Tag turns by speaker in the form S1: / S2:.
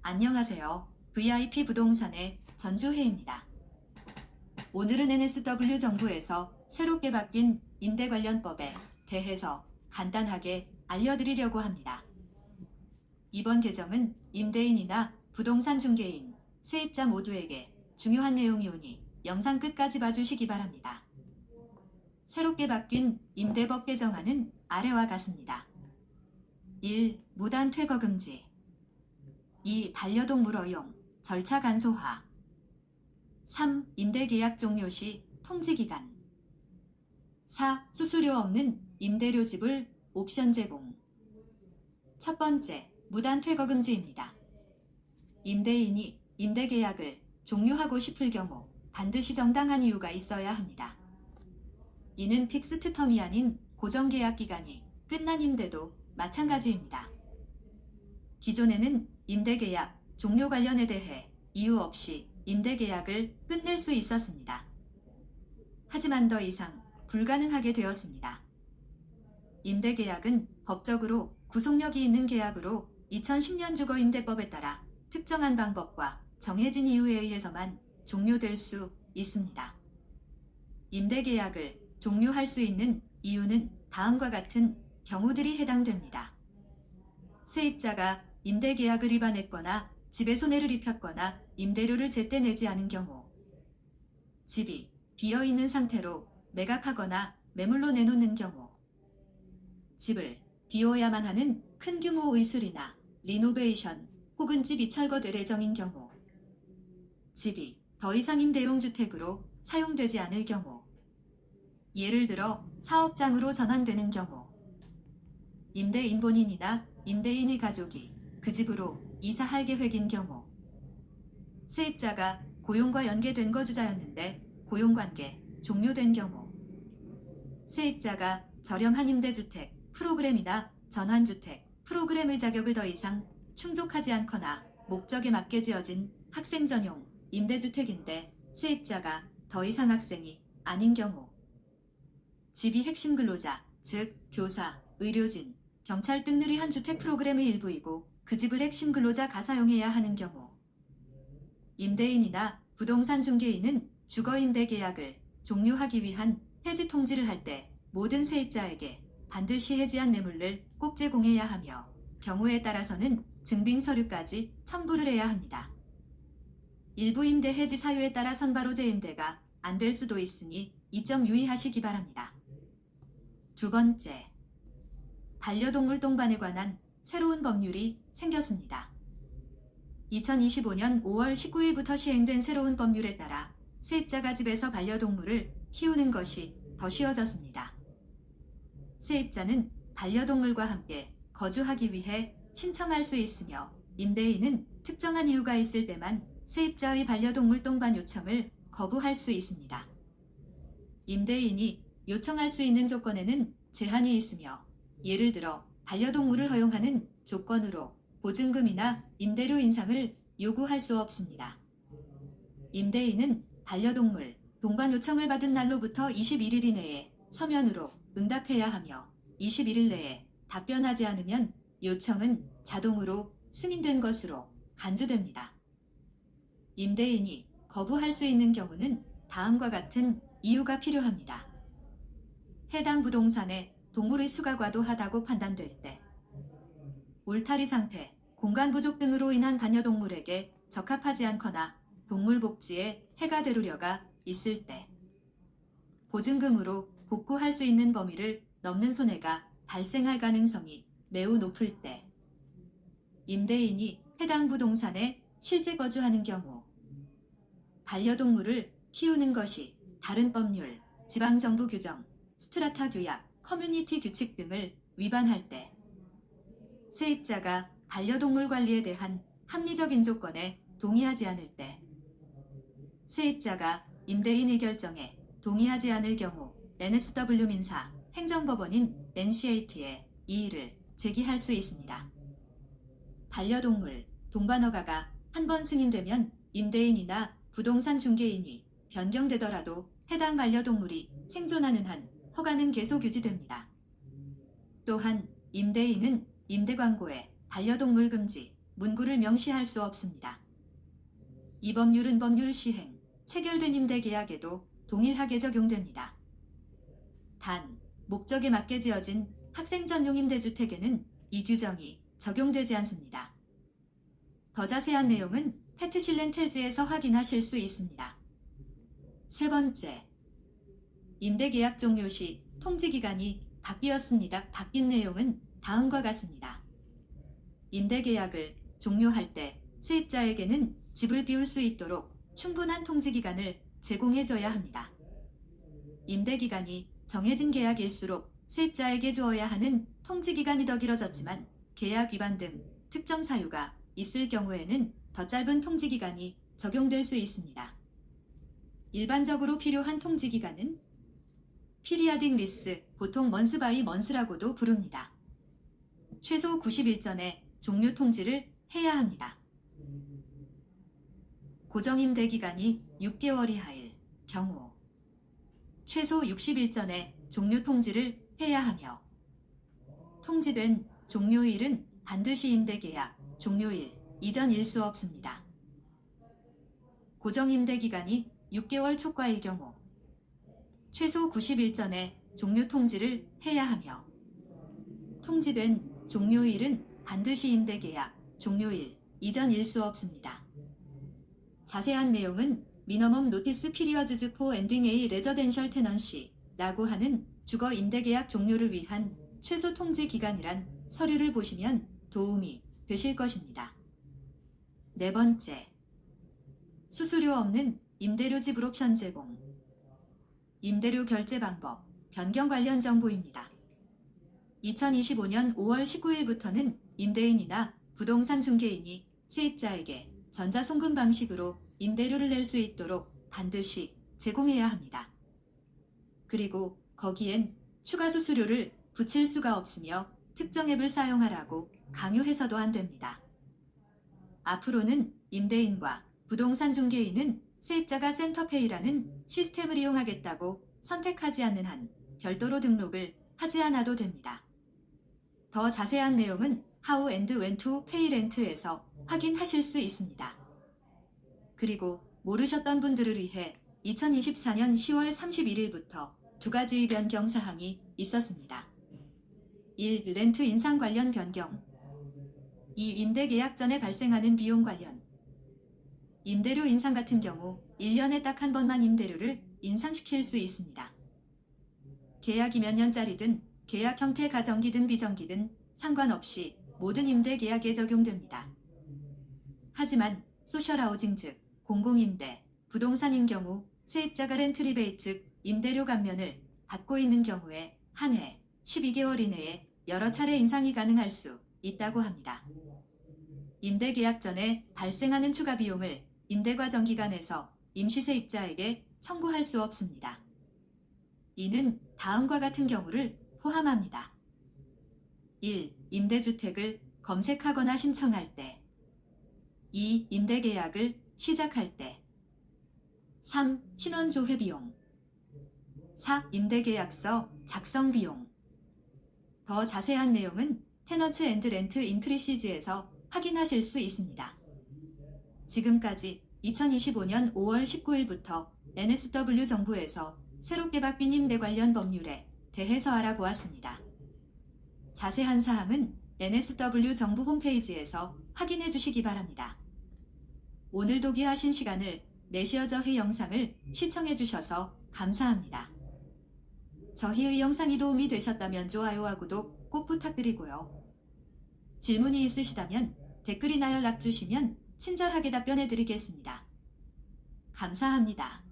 S1: 안녕하세요. VIP 부동산의 전주혜입니다. 오늘은 NSW 정부에서 새롭게 바뀐 임대 관련법에 대해서 간단하게 알려드리려고 합니다. 이번 개정은 임대인이나 부동산 중개인, 세입자 모두에게 중요한 내용이오니 영상 끝까지 봐주시기 바랍니다. 새롭게 바뀐 임대법 개정안은 아래와 같습니다. 1. 무단 퇴거 금지. 2. 반려동물 어용, 절차 간소화. 3. 임대계약 종료 시 통지기간. 4. 수수료 없는 임대료 지불 옵션 제공. 첫 번째, 무단 퇴거 금지입니다. 임대인이 임대계약을 종료하고 싶을 경우 반드시 정당한 이유가 있어야 합니다. 이는 픽스트 텀이 아닌 고정계약 기간이 끝난 임대도 마찬가지입니다. 기존에는 임대계약 종료 관련에 대해 이유 없이 임대계약을 끝낼 수 있었습니다. 하지만 더 이상 불가능하게 되었습니다. 임대계약은 법적으로 구속력이 있는 계약으로 2010년 주거임대법에 따라 특정한 방법과 정해진 이유에 의해서만 종료될 수 있습니다. 임대계약을 종료할 수 있는 이유는 다음과 같은 경우들이 해당됩니다. 세입자가 임대계약을 위반했거나 집에 손해를 입혔거나 임대료를 제때 내지 않은 경우, 집이 비어있는 상태로 매각하거나 매물로 내놓는 경우, 집을 비워야만 하는 큰 규모 의술이나 리노베이션 혹은 집이 철거될 예정인 경우, 집이 더 이상 임대용 주택으로 사용되지 않을 경우, 예를 들어 사업장으로 전환되는 경우, 임대인 본인이나 임대인의 가족이 그 집으로 이사할 계획인 경우, 세입자가 고용과 연계된 거주자였는데 고용관계 종료된 경우, 세입자가 저렴한 임대주택 프로그램이나 전환주택 프로그램의 자격을 더 이상 충족하지 않거나 목적에 맞게 지어진 학생 전용 임대주택인데 세입자가 더 이상 학생이 아닌 경우, 집이 핵심 근로자, 즉 교사, 의료진, 경찰 등들이 한 주택 프로그램의 일부이고 그 집을 핵심 근로자가 사용해야 하는 경우, 임대인이나 부동산 중개인은 주거임대 계약을 종료하기 위한 해지 통지를 할 때 모든 세입자에게 반드시 해지한 뇌물을 꼭 제공해야 하며 경우에 따라서는 증빙 서류까지 첨부를 해야 합니다. 일부 임대 해지 사유에 따라 선바로 재임대가 안 될 수도 있으니 이 점 유의하시기 바랍니다. 두 번째, 반려동물 동반에 관한 새로운 법률이 생겼습니다. 2025년 5월 19일부터 시행된 새로운 법률에 따라 세입자가 집에서 반려동물을 키우는 것이 더 쉬워졌습니다. 세입자는 반려동물과 함께 거주하기 위해 신청할 수 있으며 임대인은 특정한 이유가 있을 때만 세입자의 반려동물 동반 요청을 거부할 수 있습니다. 임대인이 요청할 수 있는 조건에는 제한이 있으며 예를 들어 반려동물을 허용하는 조건으로 보증금이나 임대료 인상을 요구할 수 없습니다. 임대인은 반려동물 동반 요청을 받은 날로부터 21일 이내에 서면으로 응답해야 하며 21일 내에 답변하지 않으면 요청은 자동으로 승인된 것으로 간주됩니다. 임대인이 거부할 수 있는 경우는 다음과 같은 이유가 필요합니다. 해당 부동산에 동물의 수가 과도하다고 판단될 때, 울타리 상태, 공간 부족 등으로 인한 반려동물에게 적합하지 않거나 동물 복지에 해가 될 우려가 있을 때, 보증금으로 복구할 수 있는 범위를 넘는 손해가 발생할 가능성이 매우 높을 때, 임대인이 해당 부동산에 실제 거주하는 경우, 반려동물을 키우는 것이 다른 법률, 지방정부 규정, 스트라타 규약, 커뮤니티 규칙 등을 위반할 때, 세입자가 반려동물 관리에 대한 합리적인 조건에 동의하지 않을 때, 세입자가 임대인의 결정에 동의하지 않을 경우 NSW 민사 행정법원인 NCAT에 이의를 제기할 수 있습니다. 반려동물 동반 허가가 한 번 승인되면 임대인이나 부동산 중개인이 변경되더라도 해당 반려동물이 생존하는 한 허가는 계속 유지됩니다. 또한 임대인은 임대 광고에 반려동물 금지, 문구를 명시할 수 없습니다. 이 법률은 법률 시행, 체결된 임대계약에도 동일하게 적용됩니다. 단, 목적에 맞게 지어진 학생 전용 임대주택에는 이 규정이 적용되지 않습니다. 더 자세한 내용은 패트실렌텔즈에서 확인하실 수 있습니다. 세 번째, 임대계약 종료 시 통지기간이 바뀌었습니다. 바뀐 내용은 다음과 같습니다. 임대계약을 종료할 때 세입자에게는 집을 비울 수 있도록 충분한 통지기간을 제공해줘야 합니다. 임대기간이 정해진 계약일수록 세입자에게 주어야 하는 통지기간이 더 길어졌지만 계약 위반 등 특정 사유가 있을 경우에는 더 짧은 통지기간이 적용될 수 있습니다. 일반적으로 필요한 통지기간은 피리아딩 리스, 보통 먼스 바이 먼스라고도 부릅니다. 최소 90일 전에 종료 통지를 해야 합니다. 고정임대 기간이 6개월 이하일 경우 최소 60일 전에 종료 통지를 해야 하며 통지된 종료일은 반드시 임대계약 종료일 이전일 수 없습니다. 고정임대 기간이 6개월 초과일 경우 최소 90일 전에 종료 통지를 해야 하며 통지된 종료일은 반드시 임대계약 종료일 이전일 수 없습니다. 자세한 내용은 미니멈 노티스 피리어드즈 포 엔딩 A 레저덴셜 테넌시라고 하는 주거 임대계약 종료를 위한 최소 통지 기간이란 서류를 보시면 도움이 되실 것입니다. 네 번째, 수수료 없는 임대료 지불 옵션 제공. 임대료 결제 방법, 변경 관련 정보입니다. 2025년 5월 19일부터는 임대인이나 부동산 중개인이 세입자에게 전자송금 방식으로 임대료를 낼 수 있도록 반드시 제공해야 합니다. 그리고 거기엔 추가 수수료를 붙일 수가 없으며 특정 앱을 사용하라고 강요해서도 안 됩니다. 앞으로는 임대인과 부동산 중개인은 세입자가 센터페이라는 시스템을 이용하겠다고 선택하지 않는 한 별도로 등록을 하지 않아도 됩니다. 더 자세한 내용은 How and When to Pay Rent에서 확인하실 수 있습니다. 그리고 모르셨던 분들을 위해 2024년 10월 31일부터 두 가지의 변경 사항이 있었습니다. 1. 렌트 인상 관련 변경. 2. 임대 계약 전에 발생하는 비용 관련. 임대료 인상 같은 경우 1년에 딱 한 번만 임대료를 인상시킬 수 있습니다. 계약이 몇 년짜리든 계약 형태 가정기든 비정기든 상관없이 모든 임대 계약에 적용됩니다. 하지만 소셜하우징 즉 공공임대, 부동산인 경우 세입자가 렌트 리베이트 즉 임대료 감면을 받고 있는 경우에 한 해 12개월 이내에 여러 차례 인상이 가능할 수 있다고 합니다. 임대 계약 전에 발생하는 추가 비용을 임대 과정 기간에서 임시세입자에게 청구할 수 없습니다. 이는 다음과 같은 경우를 포함합니다. 1. 임대주택을 검색하거나 신청할 때 2. 임대계약을 시작할 때 3. 신원조회 비용 4. 임대계약서 작성 비용. 더 자세한 내용은 테넌트 앤드 렌트 인크리시즈에서 확인하실 수 있습니다. 지금까지 2025년 5월 19일부터 NSW 정부에서 새롭게 바뀐 임대 관련 법률에 대해서 알아보았습니다. 자세한 사항은 NSW 정부 홈페이지에서 확인해 주시기 바랍니다. 오늘도 귀하신 시간을 내시어 저희 영상을 시청해 주셔서 감사합니다. 저희의 영상이 도움이 되셨다면 좋아요와 구독 꼭 부탁드리고요. 질문이 있으시다면 댓글이나 연락 주시면 친절하게 답변해 드리겠습니다. 감사합니다.